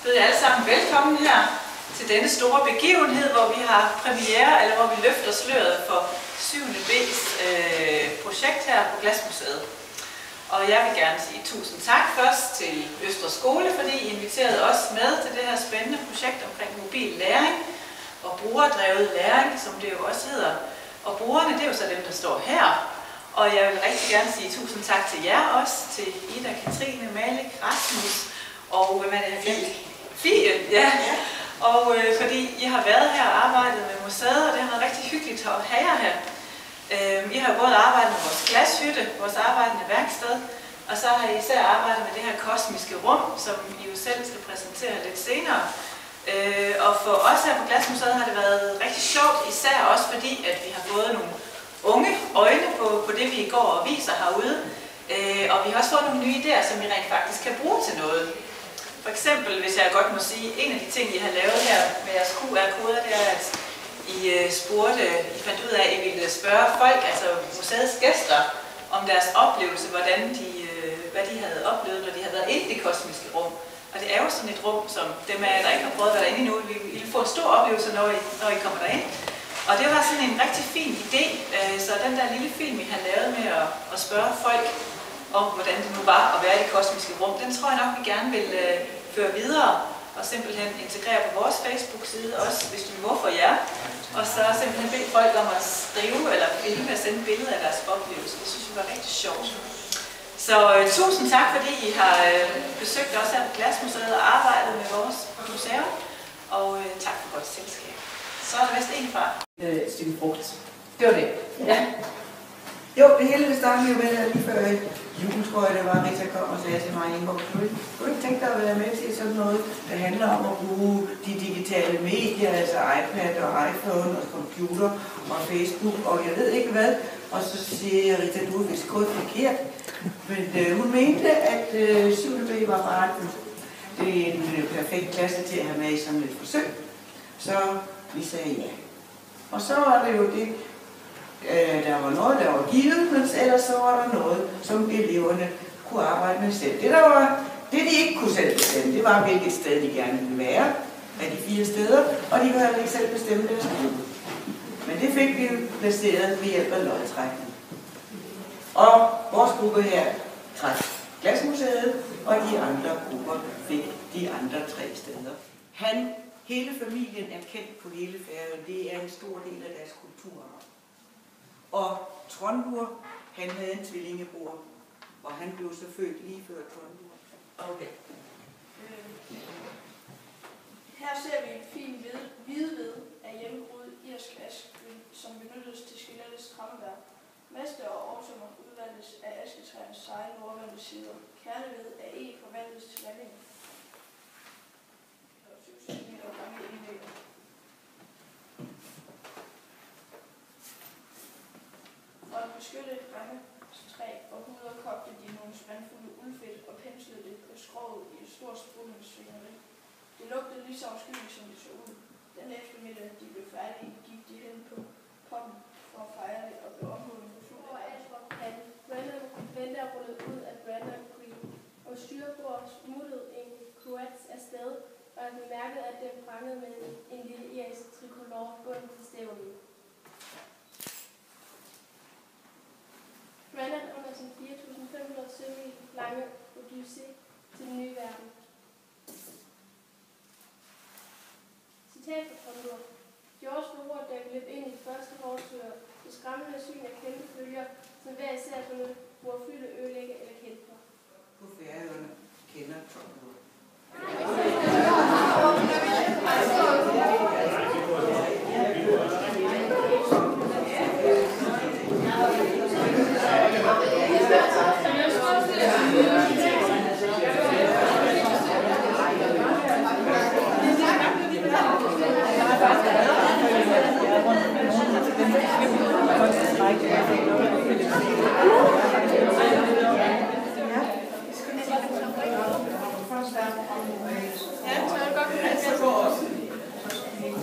Bød jer alle sammen velkommen her til denne store begivenhed, hvor vi har premiere, eller hvor vi løfter sløret for 7. B's projekt her på Glasmuseet. Og jeg vil gerne sige tusind tak først til Østre Skole, fordi I inviterede os med til det her spændende projekt omkring mobil læring og brugerdrevet læring, som det jo også hedder. Og brugerne, det er jo så dem, der står her. Og jeg vil rigtig gerne sige tusind tak til jer også, til Ida, Katrine, Malik, Rasmus og hvem er det her? Fie, ja. Og fordi I har været her og arbejdet med museet, og det har været rigtig hyggeligt at have jer her. I har både arbejdet med vores glashytte, vores arbejdende værksted, og så har I især arbejdet med det her kosmiske rum, som I jo selv skal præsentere lidt senere. Og for os her på Glasmuseet har det været rigtig sjovt, især også fordi, at vi har fået nogle unge øjne på det, vi går og viser herude. Og vi har også fået nogle nye idéer, som vi rent faktisk kan bruge til noget. For eksempel, hvis jeg godt må sige, en af de ting, I har lavet her med jeres QR-koder, det er, at I fandt ud af, at I ville spørge folk, altså museets gæster, om deres oplevelse, hvad de havde oplevet, når de havde været inde i det kosmiske rum. Og det er jo sådan et rum, som dem af jer, der ikke har prøvet at være derinde endnu, I vil få en stor oplevelse, når I kommer derind. Og det var sådan en rigtig fin idé, så den der lille film, I har lavet med at spørge folk om, hvordan det nu var at være i det kosmiske rum, den tror jeg nok, vi gerne vil føre videre og simpelthen integrere på vores Facebook-side, også hvis vi må for jer. Og så simpelthen bede folk om at skrive eller filme og sende billeder af deres oplevelse. Det synes jeg var rigtig sjovt. Så tusind tak, fordi I har besøgt os her på Glasmuseet og arbejdet med vores museum. Og tak for godt selskab. Så er der vist en fra et stykke frugt. Det var det. Ja. Jo, det hele startede jo med, at lige før jul, tror jeg, det var, Rita kom og sagde til mig, Ingeborg, kunne du ikke tænke dig at være med til sådan noget, der handler om at bruge de digitale medier, altså iPad og iPhone og computer og Facebook og jeg ved ikke hvad. Og så siger jeg, Rita, du er vist gået forkert. Men hun mente, at 7. var bare en perfekt klasse til at have med i sådan et forsøg. Så vi sagde ja. Og så var det jo det, der var noget, der var givet, men ellers så var der noget, som eleverne kunne arbejde med selv. Det de ikke kunne selv bestemme, det var, hvilket sted de gerne ville være af de 4 steder, og de kunne heller ikke selv bestemme deres gruppe. Men det fik vi placeret ved hjælp af lodtrækning. Og vores gruppe her trak Glasmuseet, og de andre grupper fik de andre 3 steder. Hele familien er kendt på hele Færøerne. Det er en stor del af deres kulturarv. Og Trondbur, han havde en tvillingebror, og han blev så født lige før Trondbur. Okay. Her ser vi en fin hvidved af hjemmegroet irsk ask, som benyttes til skelettets krammeværk. Master og årsommer udvalgtes af asketræernes seje nordvendte sider. Kerneved af eg forvandles til landing. For at beskytte rangestræ og huder kogte de nogle spandfulde uldfedt og penslede det på skroget i et stort sprudlingssvineri. Det lugtede lige så afskyeligt, som det så ud. Den eftermiddag, de blev færdige, gik de hen på poppen for at fejre det og blev området på fuld af Ashrock Pan. Brennan vendte og rullede ud af Brennan Green, og styrbord smuttede en Croats afsted, og han bemærkede, at den prangede med en lille irsk tricolore bunden til stævlen. Brennan under sin 4.500 sømil lange odyssé til den nye verden. Citat fra Trondor. George Forward, der glip ind i de første hårdtører, det skræmmende syn af kæmpe følger, som hver især bruger fylde, ødelægge eller kæmper. På Færøerne kender Trondor.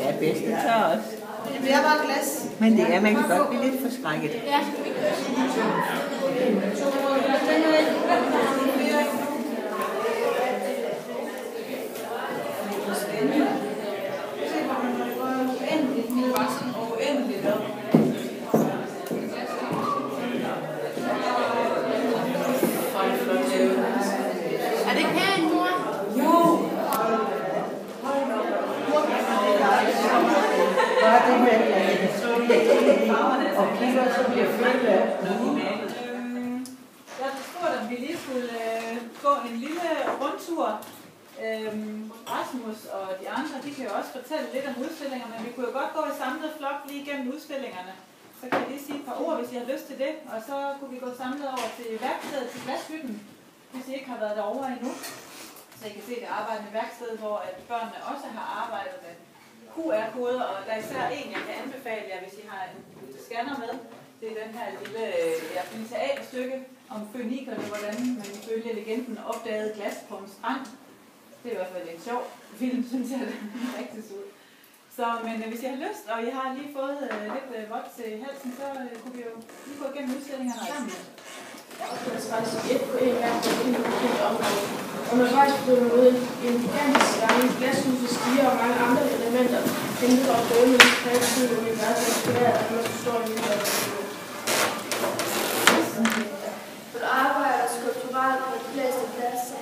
Ja, bedst det tager også. Det bliver bare glas. Men det er, man kan godt blive lidt forskrækket. Ja. Bare det med, og kigger, så bliver fyldt af. Jeg har spurgt, om vi lige skulle gå en lille rundtur. Rasmus og de andre, de kan jo også fortælle lidt om udstillinger, men vi kunne jo godt gå i samlet flok lige igennem udstillingerne. Så kan jeg lige sige et par ord, hvis I har lyst til det. Og så kunne vi gå samlet over til værkstedet til Glashytten, hvis I ikke har været derovre endnu. Så I kan se det arbejdende værksted, hvor at børnene også har arbejdet med QR-koder, og der er især en, jeg kan anbefale jer, hvis I har en scanner med. Det er den her lille teaterstykke om fønikerne, hvordan man ifølge legenden opdagede glas på en strand. Det er i hvert fald en sjov film, synes jeg, det er rigtig sød. Så, men hvis I har lyst, og I har lige fået lidt vådt til halsen, så kunne vi jo lige gå igennem udstillingerne sammen. Jeg oplevede faktisk et på en gang på en helt omgang. Undervejs blev man ude en gigantisk gammel glashus, stiger og mange andre elementer, hentet og dømmet kreative univers, og inspireret af noget, som står i livet. Du arbejder skulpturelt på de fleste pladser.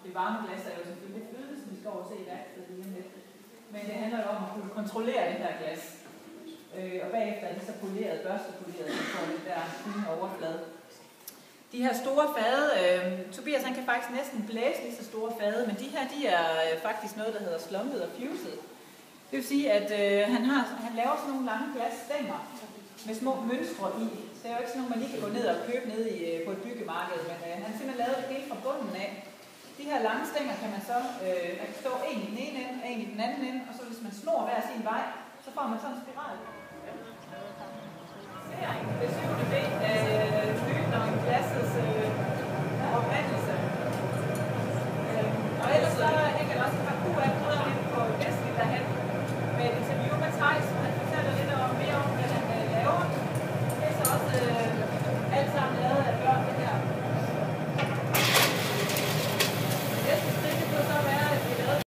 Det varme glas er jo selvfølgelig flydende, som vi skal over se i værkstedet lige om lidt. Men det handler jo om at kunne kontrollere det her glas. Og bagefter er det så poleret, børstepoleret, så får det der fine overflade. De her store fade, Tobias han kan faktisk næsten blæse lige så store fade, men de her de er faktisk noget, der hedder slumpet og fused. Det vil sige, at han laver sådan nogle lange glasstænger med små mønstre i. Så det er jo ikke sådan nogle, man lige kan gå ned og købe ned på et byggemarked, men han simpelthen lavet det helt fra bunden af. De her lange stænger kan man så, der kan stå en i den ene ende og en i den anden ende, og så hvis man snor hver sin vej, så får man sådan en spiral.